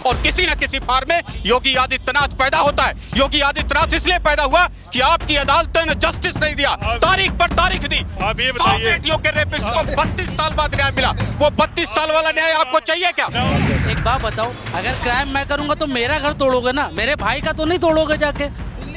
और किसी न किसी फार्म में योगी आदित्यनाथ पैदा होता है। योगी आदित्यनाथ इसलिए पैदा हुआ कि आपकी अदालतों ने जस्टिस नहीं दिया, तारीख पर तारीख दी। आप ये 100 बताइए, बेटियों के रेपिस्ट को 32 साल बाद न्याय मिला। वो 32 साल वाला न्याय आपको चाहिए क्या? एक बात बताओ, अगर क्राइम मैं करूंगा तो मेरा घर तोड़ोगे ना, मेरे भाई का तो नहीं तोड़ोगे जाके?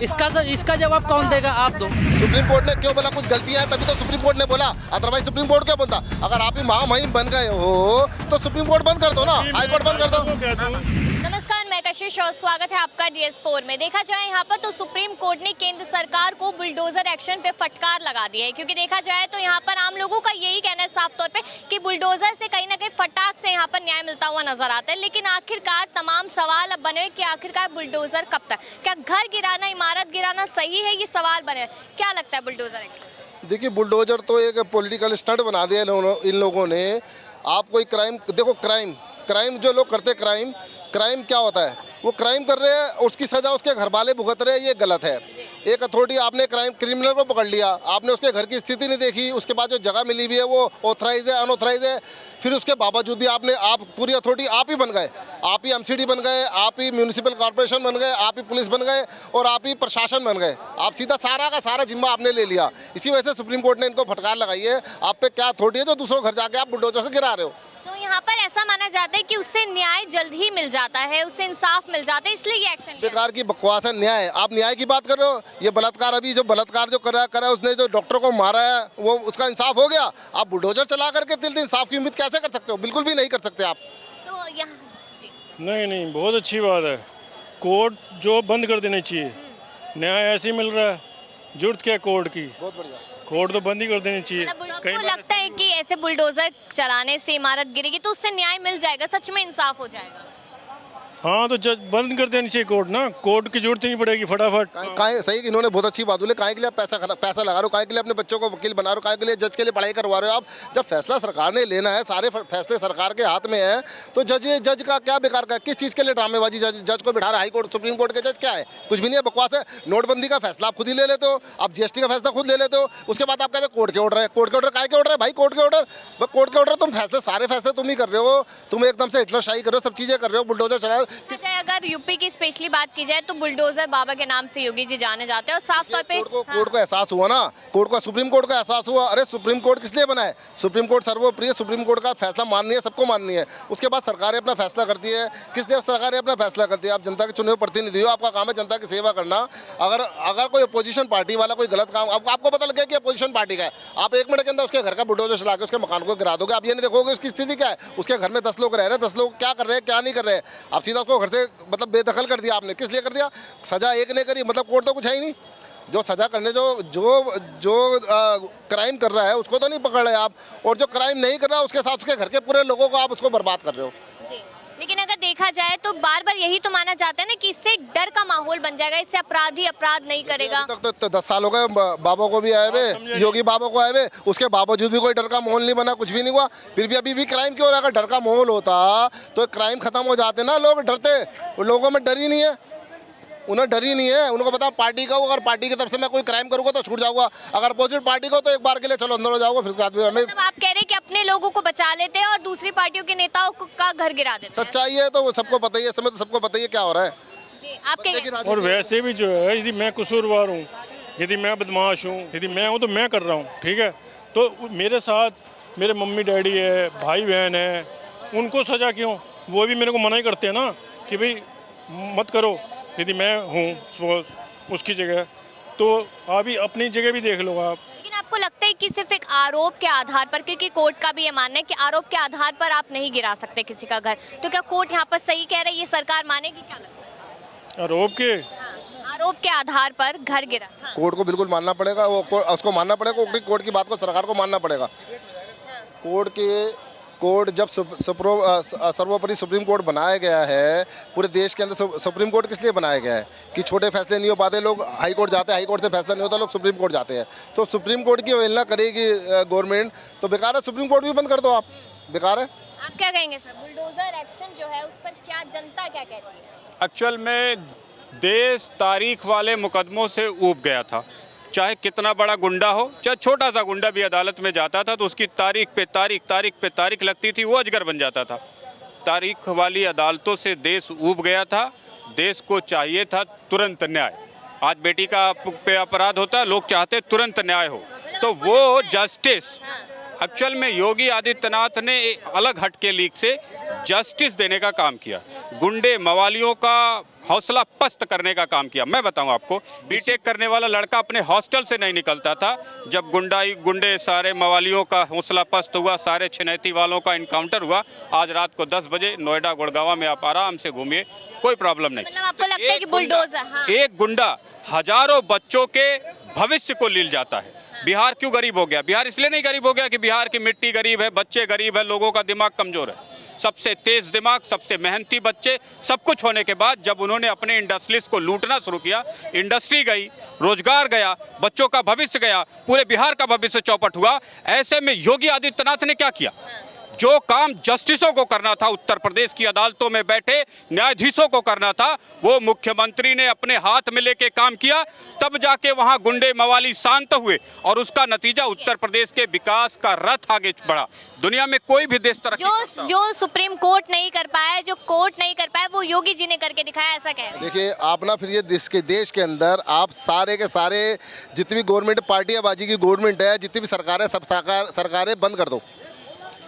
इसका जवाब कौन देगा? आप दो। सुप्रीम कोर्ट ने क्यों बोला? कुछ गलतियां हैं तभी तो सुप्रीम कोर्ट ने बोला, अदरवाइज सुप्रीम कोर्ट क्या बोलता? अगर आप ही महामहिम बन गए हो तो सुप्रीम कोर्ट बंद कर दो ना, हाई कोर्ट बंद कर दो। नमस्कार, मैं कशिश और स्वागत है आपका DS4 में। देखा जाए यहाँ पर तो सुप्रीम कोर्ट ने केंद्र सरकार को बुलडोजर एक्शन पे फटकार लगा दी है, क्योंकि देखा जाए तो यहाँ पर आम लोगों का यही कहना है साफ तौर पे कि बुलडोजर से कहीं ना कहीं फटाक से यहाँ पर न्याय मिलता हुआ नजर आता है। लेकिन आखिरकार तमाम सवाल अब बने कि आखिरकार बुलडोजर कब तक? क्या घर गिराना, इमारत गिराना सही है? ये सवाल बने। क्या लगता है बुलडोजर एक्शन? देखिए, बुलडोजर तो एक पॉलिटिकल स्टंट बना दिया इन लोगों ने। आप कोई क्राइम देखो, क्राइम जो लोग करते क्राइम क्या होता है? वो क्राइम कर रहे हैं, उसकी सज़ा उसके घर वाले भुगत रहे हैं, ये गलत है। एक अथॉरिटी, आपने क्रिमिनल को पकड़ लिया, आपने उसके घर की स्थिति नहीं देखी, उसके बाद जो जगह मिली हुई है वो ऑथराइज है, अनऑथराइज है, फिर उसके बावजूद भी आप पूरी अथॉरिटी आप ही बन गए, आप ही MCD बन गए, आप ही म्यूनिसिपल कॉर्पोरेशन बन गए, आप ही पुलिस बन गए और आप ही प्रशासन बन गए। आप सीधा सारा का सारा जिम्मा आपने ले लिया। इसी वजह से सुप्रीम कोर्ट ने इनको फटकार लगाई है। आप पे क्या अथॉरिटी है जो दूसरों घर जाके आप बुलडोजर से गिरा रहे हो? तो यहाँ पर ऐसा माना जाता है कि उससे न्याय जल्द ही मिल जाता है, उससे इंसाफ मिल जाता है, इसलिए ये एक्शन लिया। बेकार की बकवास है। न्याय, आप न्याय की बात कर रहे हो? ये बलात्कार, अभी जो बलात्कार जो करा उसने जो डॉक्टर को मारा है, वो उसका इंसाफ हो गया? आप बुलडोजर चला करके दिल इंसाफ की उम्मीद कैसे कर सकते हो? बिल्कुल भी नहीं कर सकते आप। तो यहाँ नहीं, बहुत अच्छी बात है। कोर्ट जो बंद कर देनी चाहिए, न्याय ऐसे ही मिल रहा है, जरूरत क्या कोर्ट की? बहुत बढ़िया। कोर्ट तो बंद ही कर देनी चाहिए। आपको लगता है कि ऐसे बुलडोजर चलाने से इमारत गिरेगी तो उससे न्याय मिल जाएगा, सच में इंसाफ हो जाएगा? हाँ, तो जज बंद कर देनी चाहिए कोर्ट ना, कोर्ट की जरूरत नहीं पड़ेगी फटाफट। सही, इन्होंने बहुत अच्छी बात बोली। काहे के लिए आप पैसा लगा रहे हो? काहे के लिए अपने बच्चों को वकील बना रहे हो? काहे के लिए जज के लिए पढ़ाई करवा रहे हो? आप जब फैसला सरकार ने लेना है, सारे फैसले सरकार के हाथ में है, तो जज का क्या बेकार का? किस चीज़ के लिए ड्रामेबाजी? जज को बिठा रहा है हाई कोर्ट, सुप्रीम कोर्ट के जज क्या है? कुछ भी नहीं है, बकवास है। नोटबंदी का फैसला आप खुद ही ले लेते हो, आप GST का फैसला खुद ले लेते हो, उसके बाद आप कहते हो कोर्ट के ऑर्डर है। कोर्ट के ऑर्डर काहे के ऑर्डर है भाई? कोर्ट के ऑर्डर तुम सारे फैसले तुम ही कर रहे हो। तुम एकदम से हिटलरशाही कर रहे हो, सब चीज़ें कर रहे हो, बुलडोजर चलाओ। अगर यूपी की स्पेशली बात की जाए तो बुलडोजर बाबा के नाम से योगी जी जाने जाते हैं और साफ तौर पे कोर्ट को एहसास हुआ ना, सुप्रीम कोर्ट को एहसास हुआ। अरे सुप्रीम कोर्ट किस लिए बना है? सुप्रीम कोर्ट सर्वोपरि, सुप्रीम कोर्ट का फैसला माननी है, सबको माननी है। उसके बाद सरकारें अपना फैसला करती है। किस लिए सरकारें अपना फैसला करती है? आप जनता के चुने हुए प्रतिनिधि हो, आपका काम है जनता की सेवा करना। अगर कोई अपोजिशन पार्टी वाला कोई गलत काम, आपको पता लग गया कि अपोजिशन पार्टी का है, आप 1 मिनट के अंदर उसके घर का बुलडोजर चला के उसके मकान को गिरा दोगे। आप ये नहीं देखोगे उसकी स्थिति क्या है, उसके घर में 10 लोग रह रहे हैं, 10 लोग क्या कर रहे हैं, क्या नहीं कर रहे हैं। आप सीधा उसको घर से मतलब बेदखल कर दिया आपने। किस लिए कर दिया? सजा एक ने करी, मतलब कोर्ट तो कुछ है ही नहीं। जो सजा करने जो क्राइम कर रहा है उसको तो नहीं पकड़ रहे आप, और जो क्राइम नहीं कर रहा उसके साथ उसके घर के पूरे लोगों को आप उसको बर्बाद कर रहे हो। जी, लेकिन अगर देखा जाए तो बार बार यही तो माना जाता है ना कि इससे डर का माहौल बन जाएगा, इससे अपराधी अपराध नहीं करेगा। अभी तक तो 10 साल हो गए बाबा को भी आए हुए, योगी बाबा को आए हुए, उसके बावजूद भी कोई डर का माहौल नहीं बना, कुछ भी नहीं हुआ। फिर भी अभी भी क्राइम क्यों हो रहा है? अगर डर का माहौल होता तो क्राइम खत्म हो जाते ना, लोग डरते। लोगों में डर ही नहीं है, उन्हें डर ही नहीं है। उनको पता पार्टी का हो, अगर पार्टी की तरफ से मैं कोई क्राइम करूंगा तो छूट जाऊंगा, अगर अपोजिट पार्टी को तो एक बार के लिए चलो अंदर हो जाओगे, फिर उसके बाद हमें। मतलब आप कह रहे हैं कि अपने लोगों को बचा लेते हैं और दूसरी पार्टियों के नेताओं का घर गिरा देते हैं। सच्चाई है तो सबको पता ही है, समय तो सबको पता ही है क्या हो रहा है। जी, आपके और वैसे भी जो है, यदि मैं कसूरवार हूँ, यदि मैं बदमाश हूँ, यदि मैं हूँ तो मैं कर रहा हूँ, ठीक है, तो मेरे साथ मेरे मम्मी डैडी है, भाई बहन है, उनको सजा क्यों? वो भी मेरे को मना ही करते हैं ना कि भाई मत करो। यदि मैं हूँ उसकी जगह, तो आप ही अपनी जगह भी देख लो आप। लेकिन आपको लगता है कि सिर्फ एक आरोप के आधार पर, क्योंकि कोर्ट का भी ये मानना है कि आरोप के आधार पर आप नहीं गिरा सकते किसी का घर, तो क्या कोर्ट यहाँ पर सही कह रही है? ये सरकार मानेगी? क्या लगता है? आरोप के आधार पर घर गिरा, कोर्ट को बिल्कुल मानना पड़ेगा, उसको मानना पड़ेगा। कोर्ट की बात को सरकार को मानना पड़ेगा। कोर्ट जब सर्वोपरि सुप्रीम कोर्ट बनाया गया है, पूरे देश के अंदर सुप्रीम कोर्ट किस लिए बनाया गया है? कि छोटे फैसले नहीं हो पाते, लोग हाई कोर्ट जाते हैं, हाई कोर्ट से फैसला नहीं होता, लोग सुप्रीम कोर्ट जाते हैं। तो सुप्रीम कोर्ट की अवहेलना करेगी गवर्नमेंट, तो बेकार है। सुप्रीम कोर्ट भी बंद कर दो आप, बेकार है। आप क्या कहेंगे सर, बुलडोजर एक्शन जो है उस पर क्या जनता क्या कहती है? एक्चुअल में देश तारीख वाले मुकदमों से ऊब गया था। चाहे कितना बड़ा गुंडा हो, चाहे छोटा सा गुंडा भी अदालत में जाता था तो उसकी तारीख पे तारीख लगती थी, वो अजगर बन जाता था। तारीख वाली अदालतों से देश ऊब गया था। देश को चाहिए था तुरंत न्याय। आज बेटी का पे अपराध होता है, लोग चाहते तुरंत न्याय हो, तो वो जस्टिस एक्चुअल में योगी आदित्यनाथ ने एक अलग हटके लीग से जस्टिस देने का काम किया, गुंडे मवालियों का हौसला पस्त करने का काम किया। मैं बताऊं आपको, बीटेक करने वाला लड़का अपने हॉस्टल से नहीं निकलता था जब गुंडे सारे मवालियों का हौसला पस्त हुआ, सारे छिनैती वालों का इनकाउंटर हुआ। आज रात को 10 बजे नोएडा गुड़गांव में आप आराम से घूमिए, कोई प्रॉब्लम नहीं। मतलब आपको लगता है कि बुलडोजर, हाँ। एक गुंडा हजारों बच्चों के भविष्य को लील जाता है। बिहार क्यों गरीब हो गया? बिहार इसलिए नहीं गरीब हो गया कि बिहार की मिट्टी गरीब है, बच्चे गरीब है, लोगों का दिमाग कमजोर है। सबसे तेज दिमाग, सबसे मेहनती बच्चे, सब कुछ होने के बाद जब उन्होंने अपने इंडस्ट्रीज को लूटना शुरू किया, इंडस्ट्री गई, रोजगार गया, बच्चों का भविष्य गया, पूरे बिहार का भविष्य चौपट हुआ। ऐसे में योगी आदित्यनाथ ने क्या किया? जो काम जस्टिसों को करना था, उत्तर प्रदेश की अदालतों में बैठे न्यायाधीशों को करना था, वो मुख्यमंत्री ने अपने हाथ में लेके काम किया। तब जाके वहां गुंडे मवाली शांत हुए और उसका नतीजा उत्तर प्रदेश के विकास का रथ आगे बढ़ा। दुनिया में कोई भी देश तरक्की जो सुप्रीम कोर्ट नहीं कर पाया, जो कोर्ट नहीं कर पाया, वो योगी जी ने करके दिखाया, ऐसा कह रहे हैं। देखिए आप ना, फिर ये देश के अंदर आप सारे के सारे जितनी भी गवर्नमेंट पार्टियाबाजी की गवर्नमेंट है, जितनी भी सरकार है, सब सरकारें बंद कर दो,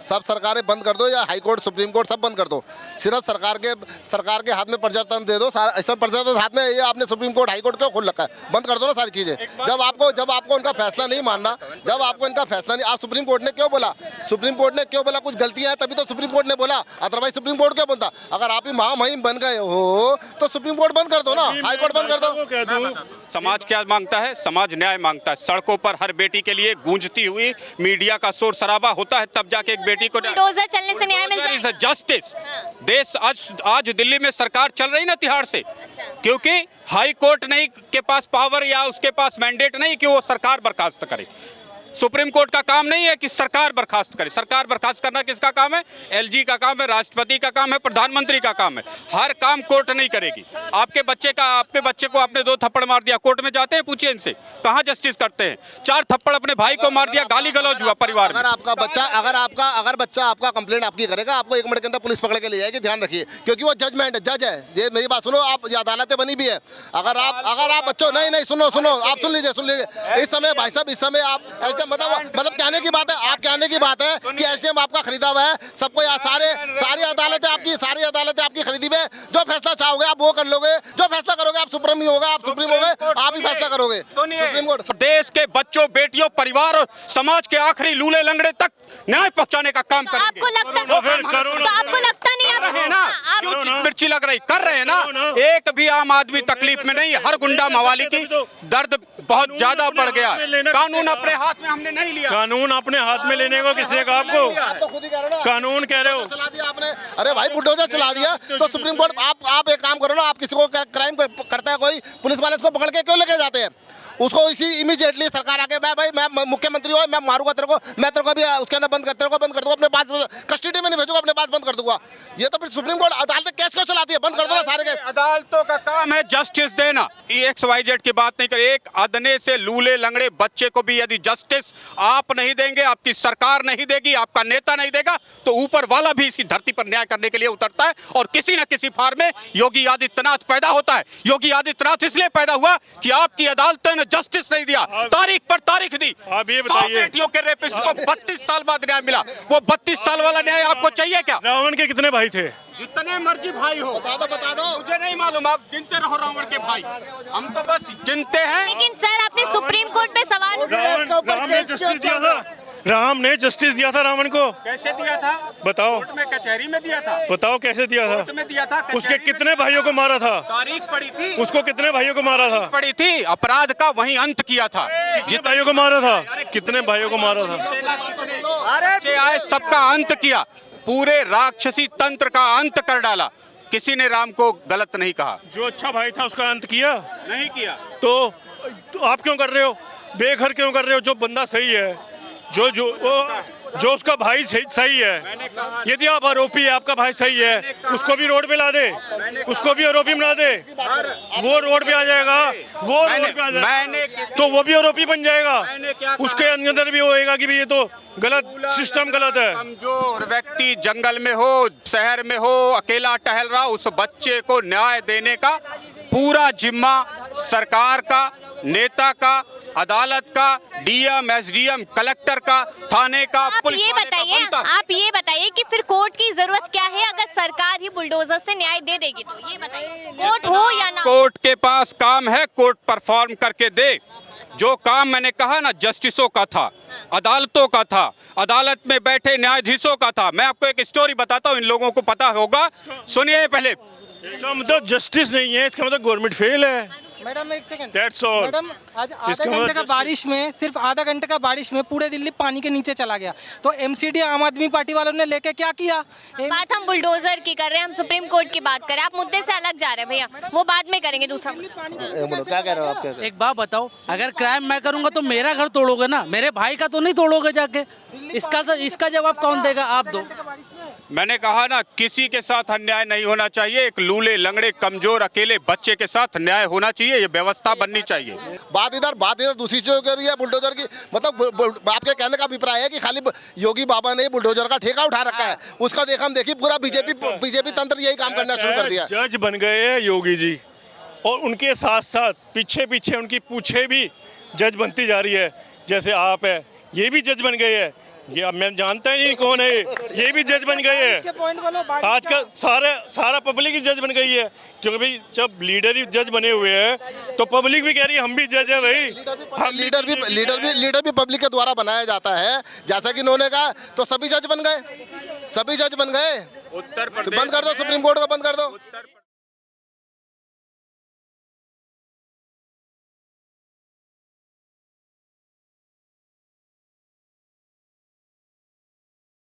सब सरकारें बंद कर दो, या हाई कोर्ट सुप्रीम कोर्ट सब बंद कर दो। सिर्फ सरकार के हाथ में प्रजातंत्र दे दो, सब प्रजातंत्र हाथ में। ये आपने सुप्रीम कोर्ट हाई कोर्ट क्यों खोल रखा है? बंद कर दो ना सारी चीज़ें। जब आपको उनका फैसला नहीं मानना, जब आपको इनका फैसला नहीं, आप सुप्रीम कोर्ट ने क्यों बोला? सुप्रीम कोर्ट ने क्यों बोला? कुछ गलतियां हैं तभी तो सुप्रीम कोर्ट ने बोला, अदरवाइज सुप्रीम कोर्ट क्यों बनता? अगर आप ही महामहिम बन गए हो तो सुप्रीम कोर्ट बंद कर दो ना, हाई कोर्ट बंद कर दो। समाज क्या मांगता है? समाज न्याय मांगता है। सड़कों पर हर बेटी के लिए गूंजती हुई मीडिया का शोर शराबा होता है, तब जाके एक बेटी को बुलडोजर चलने से न्याय मिल जाएगा। जस्टिस। देश आज दिल्ली में सरकार चल रही ना तिहाड़ से, क्योंकि हाई कोर्ट नहीं के पास पावर या उसके पास मैंडेट नहीं कि वो सरकार बर्खास्त करे। सुप्रीम कोर्ट का काम नहीं है कि सरकार बर्खास्त करे। सरकार बर्खास्त करना किसका काम है? एलजी का काम है, राष्ट्रपति का काम है, प्रधानमंत्री का काम है। हर काम कोर्ट नहीं करेगी। आपके बच्चे को आपने 2 थप्पड़ मार दिया, कोर्ट में जाते हैं? पूछिए इनसे, कहाँ जस्टिस करते हैं? 4 थप्पड़ अपने भाई को मार दिया, गाली गलौज हुआ परिवार में। अगर बच्चा आपका कंप्लेंट आपकी करेगा, आपको 1 मिनट के अंदर पुलिस पकड़ के ले जाएगी, ध्यान रखिए, क्योंकि वो जज है। ये मेरी बात सुनो, आप ये अदालतें बनी भी है। अगर आप बच्चों नहीं सुनो, आप सुन लीजिए। इस समय भाई साहब, इस समय आप मतलब कहने की बात है, आप कहने की बात है कि एसडीएम आपका खरीदा हुआ है, सबको सारी अदालतें आपकी खरीदी हुई है। जो फैसला चाहोगे आप वो कर लोगे, जो फैसला करोगे आप सुप्रीम ही होगा, आप सुप्रीम होगे, आप ही फैसला करोगे। सुप्रीम कोर्ट देश के बच्चों, बेटियों, परिवार और समाज के आखिरी लूले लंगड़े तक न्याय पहुंचाने का काम करेंगे। आपको लगता नहीं है ना? मिर्ची लग रही कर रहे हैं ना? एक भी आम आदमी तकलीफ में नहीं। हर गुंडा मवाली की दर्द बहुत ज्यादा बढ़ गया। कानून अपने हाथ में हमने नहीं लिया। कानून अपने हाथ में लेने को किसने कहा आपको? तो खुद ही कह रहे हो ना, कानून कह रहे हो, चला दिया आपने। अरे भाई बुलडोजर चला दिया तो सुप्रीम कोर्ट, आप एक काम करो ना, आप किसी को क्राइम करता है कोई, पुलिस वाले उसको पकड़ के क्यों लेके जाते हैं? उसको इसी इमीडिएटली सरकार आके मैं मुख्यमंत्री हो, मैं मारूंगा तेरे को, मैं तेरे को भी उसके अंदर बंद कर दूंगा, अपने पास कस्टडी में नहीं भेजूंगा, अपने पास बंद कर दूंगा। ये तो फिर सुप्रीम कोर्ट अदालत केस क्यों चलाती है? बंद कर दो ना सारे केस। अदालतों का काम है जस्टिस देना। XYZ की बात नहीं करे। एक अदने से लूले लंगड़े बच्चे को भी यदि जस्टिस आप नहीं देंगे, आपकी सरकार नहीं देगी, आपका नेता नहीं देगा, तो ऊपर वाला भी इसी धरती पर न्याय करने के लिए उतरता है और किसी न किसी फार्म में योगी आदित्यनाथ पैदा होता है। योगी आदित्यनाथ इसलिए पैदा हुआ कि आपकी अदालतों ने जस्टिस नहीं दिया, तारीख पर तारीख दी। आप ये 100 बताइए, बेटियों के रेपिस्ट को 32 साल बाद न्याय मिला। वो 32 साल वाला न्याय आपको चाहिए क्या? रावण के कितने भाई थे? जितने मर्जी भाई हो, बता दो। मुझे नहीं मालूम, आप गिनते रहो रावण के भाई, हम तो बस गिनते हैं। लेकिन सर आपने सुप्रीम कोर्ट में सवाल राम ने जस्टिस दिया था। राम ने जस्टिस दिया था रावण को। कैसे दिया था? बताओ। कोर्ट में, कचहरी में दिया था। बताओ कैसे दिया था? कोर्ट में दिया था। उसके कितने भाइयों को मारा था? तारीख पड़ी थी। उसको कितने भाइयों को मारा था? पड़ी थी। अपराध का वहीं अंत किया था। कितने भाइयों को मारा था? कितने भाइयों को मारा था? अरे आए सबका अंत किया, पूरे राक्षसी तंत्र का अंत कर डाला। किसी ने राम को गलत नहीं कहा। जो अच्छा भाई था उसका अंत किया नहीं किया। तो आप क्यों कर रहे हो? बेघर क्यों कर रहे हो? जो बंदा सही है, जो उसका भाई सही है, यदि आप आरोपी है, आपका भाई सही है, उसको भी रोड पे ला दे, उसको भी आरोपी बना दे, वो रोड पे आ जाएगा, वो रोड पे आ जाएगा, तो वो भी आरोपी बन जाएगा। उसके अंदर भी होएगा कि भाई ये तो गलत सिस्टम गलत है। कमजोर व्यक्ति जंगल में हो, शहर में हो, अकेला टहल रहा, उस बच्चे को न्याय देने का पूरा जिम्मा सरकार का, नेता का, अदालत का, डीएम, एसडीएम, कलेक्टर का, थाने का, पुलिस वाले का बनता है। आप ये बताइए कि फिर कोर्ट की जरूरत क्या है अगर सरकार ही बुलडोजर से न्याय दे देगी तो? ये बताइए, कोर्ट हो या ना हो? कोर्ट के पास काम है, कोर्ट परफॉर्म करके दे। जो काम मैंने कहा ना जस्टिसों का था, अदालतों का था, अदालत में बैठे न्यायाधीशों का था। मैं आपको एक स्टोरी बताता हूँ, इन लोगों को पता होगा, सुनिए पहले। इसका मतलब जस्टिस नहीं है, इसका मतलब गवर्नमेंट फेल है। मैडम एक सेकंड, That's all. मैडम आज आधा इसका घंटे मतलब का बारिश में, सिर्फ आधा घंटे का बारिश में पूरे दिल्ली पानी के नीचे चला गया। तो एमसीडी आम आदमी पार्टी वालों ने लेके क्या किया? बात हम बुलडोजर की कर रहे हैं, हम सुप्रीम कोर्ट की बात कर रहे हैं। आप मुद्दे से अलग जा रहे हैं भैया, वो बाद में करेंगे। दूसरा क्या कह रहे हो आप? एक बात बताओ, अगर क्राइम मैं करूंगा तो मेरा घर तोड़ोगे ना, मेरे भाई का तो नहीं तोड़ोगे जाके? इसका जवाब कौन देगा? आप दो। मैंने कहा ना, किसी के साथ अन्याय नहीं होना चाहिए। एक लूले लंगड़े कमजोर अकेले बच्चे के साथ न्याय होना चाहिए, ये व्यवस्था बननी चाहिए। बात इधर दूसरी चीज़ कर रही है बुलडोजर की। मतलब आपके कहने का अभिप्राय है कि खाली योगी बाबा ने बुलडोजर का ठेका उठा रखा है, उसका देखम देखी पूरा बीजेपी तंत्र यही काम करना शुरू कर दिया। जज बन गए हैं योगी जी, और उनके साथ साथ पीछे पीछे उनकी पूछे भी जज बनती जा रही है। जैसे आप है, ये भी जज बन गए हैं। ये अब मैं जानता ही नहीं कौन है, ये भी जज बन गए हैं। आजकल सारा पब्लिक ही जज बन गई है, क्योंकि भाई जब लीडर ही जज बने हुए हैं तो पब्लिक भी कह रही है हम भी जज है भाई। लीडर भी पब्लिक के द्वारा बनाया जाता है, जैसा कि इन्होंने कहा। तो सभी जज बन गए, सभी जज बन गए। उत्तर प्रदेश बंद कर दो, सुप्रीम कोर्ट को बंद कर दो।